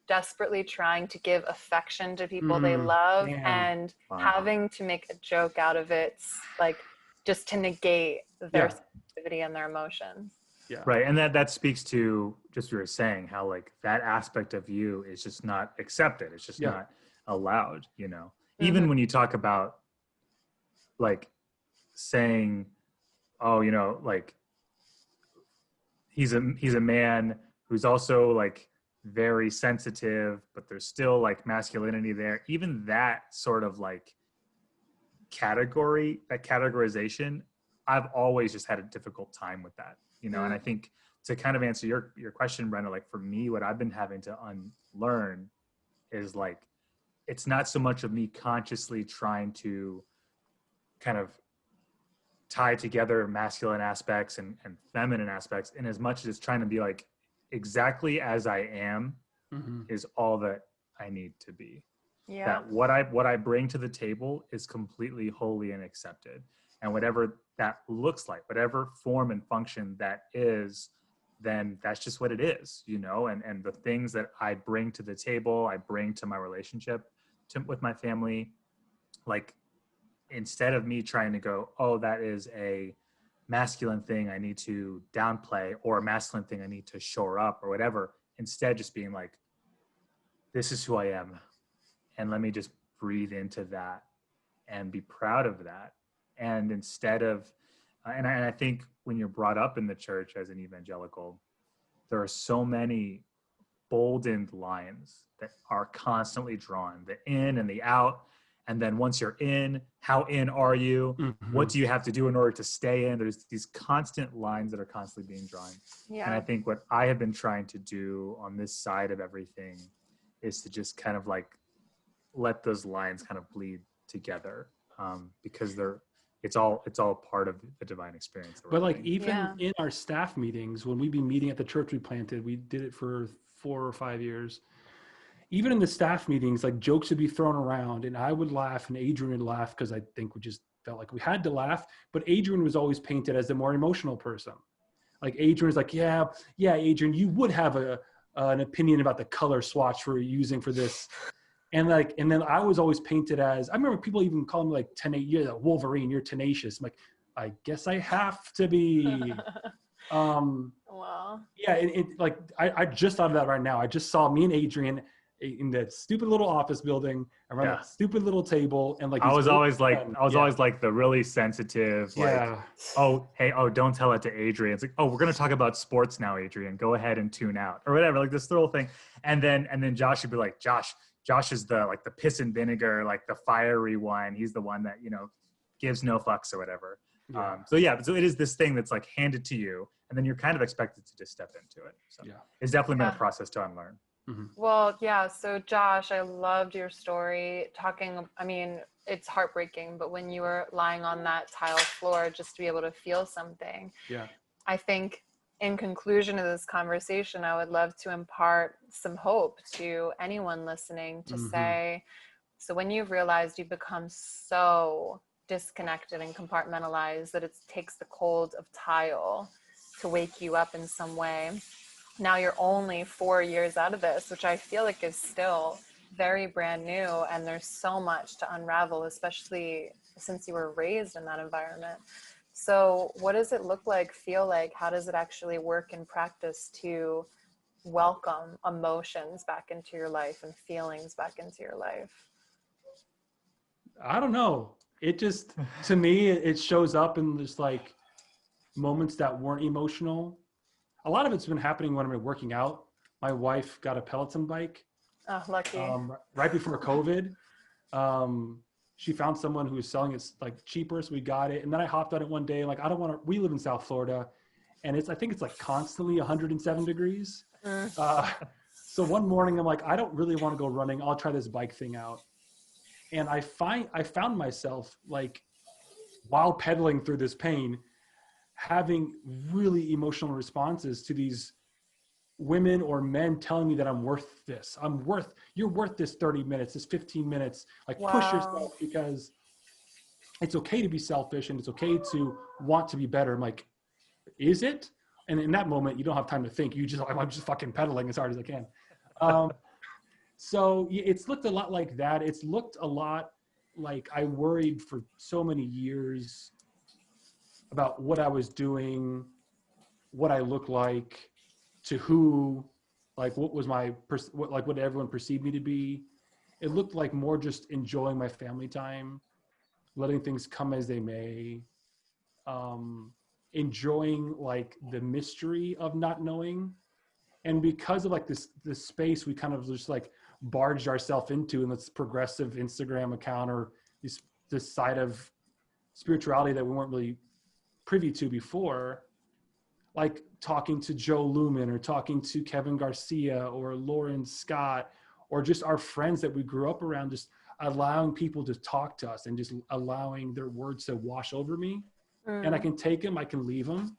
S2: desperately trying to give affection to people they love and having to make a joke out of it, like just to negate their sensitivity and their emotions.
S1: Yeah.
S3: Right. And that speaks to just what you were saying, how like that aspect of you is just not accepted. It's just not allowed, you know, even when you talk about like saying, oh, you know, like he's a man who's also like very sensitive, but there's still like masculinity there. Even that sort of like categorization, I've always just had a difficult time with that, you know. And I think to kind of answer your question, Brenda, like for me, what I've been having to unlearn is like, it's not so much of me consciously trying to kind of tie together masculine aspects and feminine aspects, in as much as it's trying to be like, exactly as I am is all that I need to be. Yeah. That what I bring to the table is completely holy and accepted. And whatever that looks like, whatever form and function that is, then that's just what it is, you know. And the things that I bring to the table, I bring to my relationship with my family, like instead of me trying to go, oh, that is a masculine thing I need to downplay, or a masculine thing I need to shore up, or whatever, instead just being like, this is who I am, and let me just breathe into that and be proud of that. And instead of and I think when you're brought up in the church as an evangelical, there are so many emboldened lines that are constantly drawn, the in and the out. And then once you're in, how in are you?
S1: Mm-hmm.
S3: What do you have to do in order to stay in? There's these constant lines that are constantly being drawn.
S2: Yeah.
S3: And I think what I have been trying to do on this side of everything is to just kind of like let those lines kind of bleed together, because it's all part of the divine experience.
S1: But like even in our staff meetings, when we'd be meeting at the church we planted, we did it for 4 or 5 years. Even in the staff meetings, like jokes would be thrown around and I would laugh and Adrian would laugh because I think we just felt like we had to laugh. But Adrian was always painted as the more emotional person. Like Adrian was like, yeah, Adrian, you would have an opinion about the color swatch we're using for this. And then I was always painted as, I remember people even calling me like, you're Wolverine, you're tenacious. I'm like, I guess I have to be.
S2: Wow.
S1: Yeah, like I just thought of that right now. I just saw me and Adrian in that stupid little office building around that stupid little table, and like
S3: I was always like the really sensitive, like, don't tell it to Adrian. It's like, we're gonna talk about sports now, Adrian. Go ahead and tune out or whatever, like this little thing. And then Josh would be like, Josh is the piss and vinegar, like the fiery one. He's the one that gives no fucks or whatever.
S1: Yeah.
S3: So it is this thing that's like handed to you, and then you're kind of expected to just step into it. So it's definitely been a process to unlearn.
S1: Mm-hmm.
S2: Well, yeah. So Josh, I loved your story it's heartbreaking, but when you were lying on that tile floor, just to be able to feel something.
S1: Yeah.
S2: I think in conclusion of this conversation, I would love to impart some hope to anyone listening to say, so when you've realized you've become so disconnected and compartmentalized that it takes the cold of tile to wake you up in some way. Now you're only 4 years out of this, which I feel like is still very brand new, and there's so much to unravel, especially since you were raised in that environment. So what does it look like, feel like? How does it actually work in practice to welcome emotions back into your life and feelings back into your life?
S1: I don't know. It just, to me, it shows up in just like moments that weren't emotional. A lot of it's been happening when I'm working out. My wife got a Peloton bike.
S2: Oh, lucky.
S1: Right before COVID. She found someone who was selling it like cheaper, so we got it. And then I hopped on it one day, like, we live in South Florida, and I think it's like constantly 107 degrees. So one morning I'm like, I don't really want to go running. I'll try this bike thing out. And I found myself, like, while pedaling through this pain, having really emotional responses to these women or men telling me that I'm worth this. You're worth this 30 minutes, this 15 minutes. Like, push yourself, because it's okay to be selfish and it's okay to want to be better. I'm like, is it? And in that moment, you don't have time to think. I'm just fucking pedaling as hard as I can. So it's looked a lot like that. It's looked a lot like I worried for so many years about what I was doing, what I looked like, to who, like what was what everyone perceived me to be. It looked like more just enjoying my family time, letting things come as they may, enjoying like the mystery of not knowing. And because of like this space, we kind of just like barged ourselves into in this progressive Instagram account, or this side of spirituality that we weren't really privy to before, like talking to Joe Lumen or talking to Kevin Garcia or Lauren Scott, or just our friends that we grew up around, just allowing people to talk to us and just allowing their words to wash over me. And I can take them, I can leave them.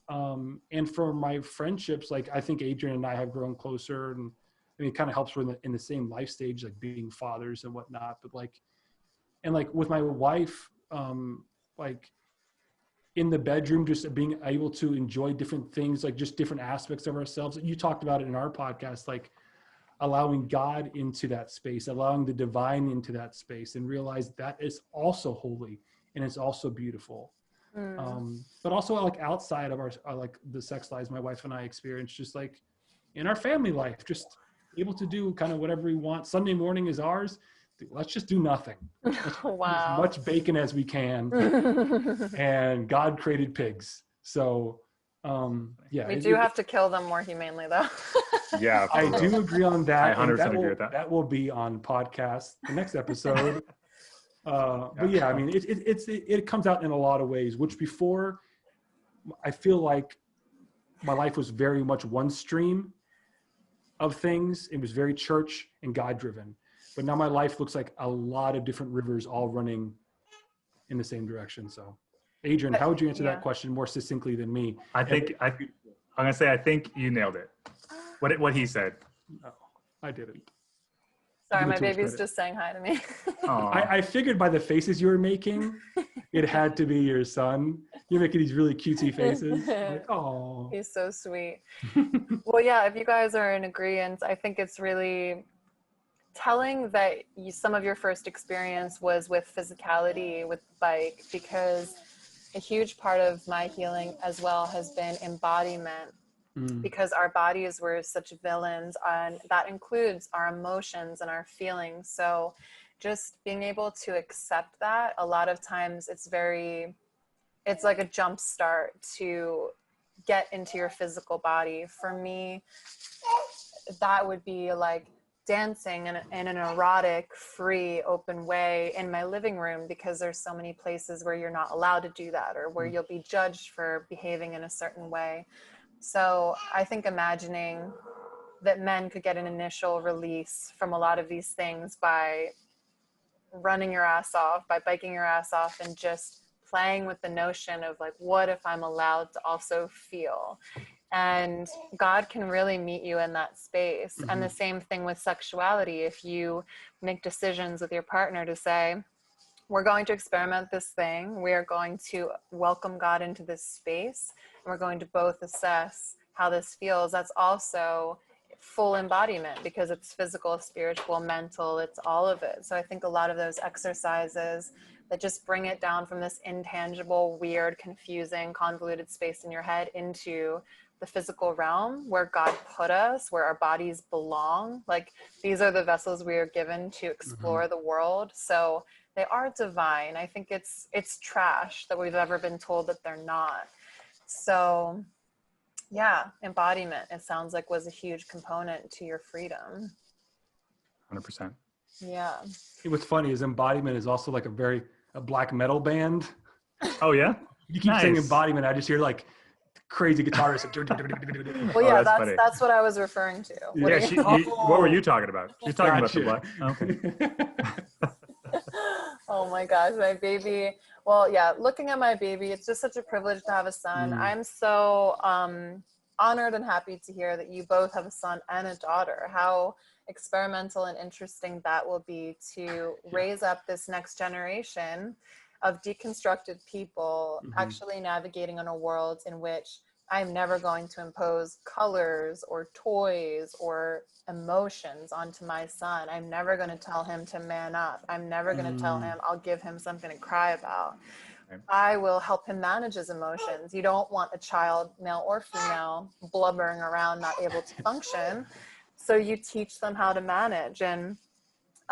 S1: And for my friendships, like I think Adrian and I have grown closer, and I mean, it kind of helps we're in the same life stage, like being fathers and whatnot. But like with my wife, like in the bedroom, just being able to enjoy different things, like just different aspects of ourselves. You talked about it in our podcast, like allowing God into that space, allowing the divine into that space, and realize that is also holy and it's also beautiful. But also like outside of our like the sex lives my wife and I experience, just like in our family life, just able to do kind of whatever we want. Sunday morning is ours. Let's just do nothing.
S2: Wow.
S1: As much bacon as we can. And God created pigs. So Yeah,
S2: We do have to kill them more humanely, though.
S3: Yeah,
S1: I do agree on that.
S3: I 100%
S1: and
S3: agree with that.
S1: That will be on podcast the next episode. But yeah, I mean, it comes out in a lot of ways. Which before, I feel like my life was very much one stream of things. It was very church and God driven. But now my life looks like a lot of different rivers all running in the same direction. So, Adrian, how would you answer that question more succinctly than me?
S3: I'm gonna say I think you nailed it. What he said.
S1: No, I didn't.
S2: Sorry, my baby's just saying hi to me.
S1: I figured by the faces you were making, it had to be your son. You're making these really cutesy faces. Like, oh,
S2: he's so sweet. Well, yeah, if you guys are in agreement, I think it's really telling that some of your first experience was with physicality, with bike, because a huge part of my healing as well has been embodiment. Because our bodies were such villains, and that includes our emotions and our feelings. So just being able to accept that, a lot of times it's like a jump start to get into your physical body. For me, that would be like dancing in an erotic, free, open way in my living room, because there's so many places where you're not allowed to do that, or where you'll be judged for behaving in a certain way. So I think imagining that men could get an initial release from a lot of these things by running your ass off, by biking your ass off, and just playing with the notion of like, what if I'm allowed to also feel? And God can really meet you in that space. And the same thing with sexuality. If you make decisions with your partner to say, we're going to experiment this thing, we are going to welcome God into this space, and we're going to both assess how this feels, that's also full embodiment, because it's physical, spiritual, mental, it's all of it. So I think a lot of those exercises that just bring it down from this intangible, weird, confusing, convoluted space in your head into the physical realm where God put us, where our bodies belong. Like, these are the vessels we are given to explore the world. So they are divine. I think it's trash that we've ever been told that they're not. So yeah, embodiment, it sounds like, was a huge component to your freedom.
S3: 100%.
S2: Yeah.
S1: What's funny is embodiment is also like a black metal band.
S3: Oh yeah?
S1: You keep saying embodiment, I just hear like crazy guitarists.
S2: Well, yeah, that's what I was referring to.
S3: What were you talking about? She's talking about the black. Okay.
S2: Oh my gosh, my baby. Well, yeah, looking at my baby, it's just such a privilege to have a son. I'm so honored and happy to hear that you both have a son and a daughter. How experimental and interesting that will be to raise up this next generation of deconstructed people, actually navigating in a world in which I'm never going to impose colors or toys or emotions onto my son. I'm never going to tell him to man up. I'm never going to tell him I'll give him something to cry about. I will help him manage his emotions. You don't want a child, male or female, blubbering around, not able to function. So you teach them how to manage. And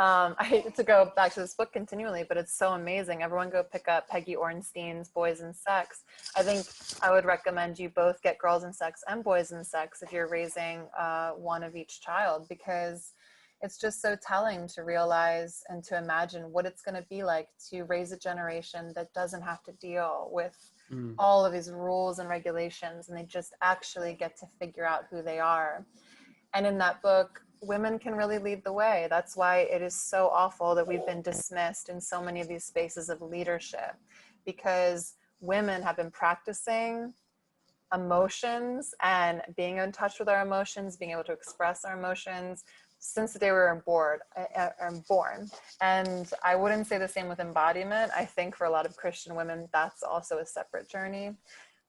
S2: I hate to go back to this book continually, but it's so amazing. Everyone go pick up Peggy Orenstein's Boys and Sex. I think I would recommend you both get Girls and Sex and Boys and Sex if you're raising one of each child, because it's just so telling to realize and to imagine what it's going to be like to raise a generation that doesn't have to deal with all of these rules and regulations, and they just actually get to figure out who they are. And in that book, women can really lead the way. That's why it is so awful that we've been dismissed in so many of these spaces of leadership, because women have been practicing emotions and being in touch with our emotions, being able to express our emotions since the day we were born. And I wouldn't say the same with embodiment. I think for a lot of Christian women, that's also a separate journey.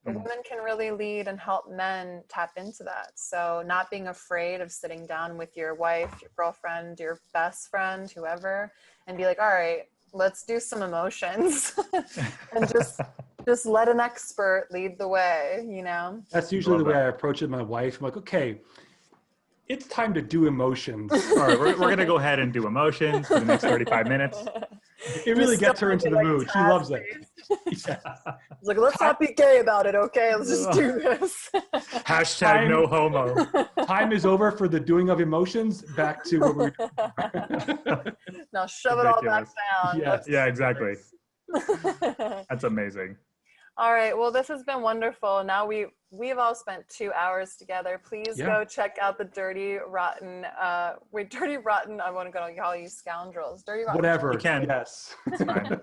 S2: But women can really lead and help men tap into that. So not being afraid of sitting down with your wife, your girlfriend, your best friend, whoever, and be like, all right, let's do some emotions and just let an expert lead the way, you know?
S1: That's usually the way I approach it with my wife. I'm like, okay, it's time to do emotions.
S3: All right, we're going to go ahead and do emotions for the next 35 minutes.
S1: It really gets her into the mood. She loves it.
S2: It's like, let's not be gay about it, okay? Let's just do this.
S3: Hashtag no homo.
S1: Time is over for the doing of emotions. Back to what we were
S2: Now shove it all back down.
S1: Yes.
S3: Yeah, exactly. That's amazing.
S2: All right. Well, this has been wonderful. Now we've all spent 2 hours together. Please go check out the Dirty Rotten. Dirty Rotten. I want to call you scoundrels. Dirty Rotten.
S1: Whatever.
S3: You can.
S1: Yes.
S3: It's fine.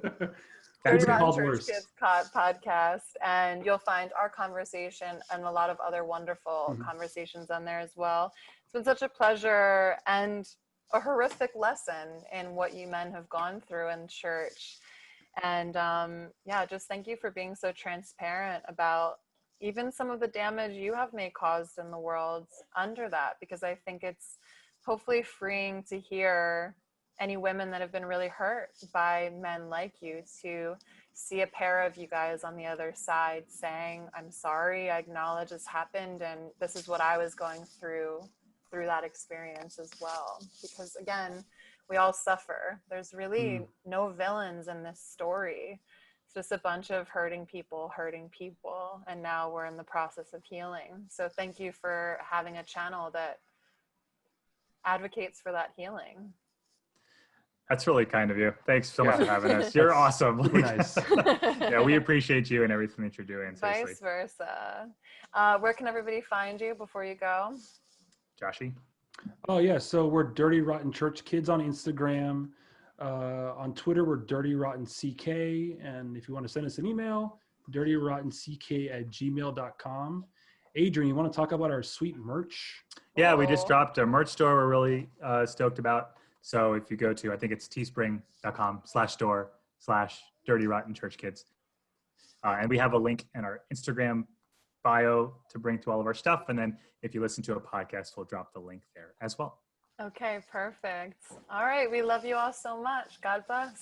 S2: Dirty Rotten Church Kids podcast, and you'll find our conversation and a lot of other wonderful conversations on there as well. It's been such a pleasure and a horrific lesson in what you men have gone through in church. And just thank you for being so transparent about even some of the damage you have may caused in the world under that, because I think it's hopefully freeing to hear any women that have been really hurt by men like you to see a pair of you guys on the other side saying, I'm sorry, I acknowledge this happened, and this is what I was going through that experience as well. Because again, we all suffer. There's really no villains in this story. It's just a bunch of hurting people, and now we're in the process of healing. So thank you for having a channel that advocates for that healing.
S3: That's really kind of you. Thanks so much for having us. You're awesome.
S1: Nice.
S3: Yeah, we appreciate you and everything that you're doing. Seriously.
S2: Vice versa. Where can everybody find you before you go?
S3: Joshy?
S1: Oh yeah, so we're Dirty Rotten Church Kids on Instagram. On Twitter, we're Dirty Rotten CK. And if you want to send us an email, dirtyrottenck@gmail.com. Adrian, you want to talk about our sweet merch?
S3: Yeah, we just dropped a merch store we're really stoked about. So if you go to, I think it's teespring.com/store/Dirty Rotten Church Kids. And we have a link in our Instagram bio to bring to all of our stuff. And then if you listen to a podcast, we'll drop the link there as well.
S2: Okay, perfect. All right. We love you all so much. God bless.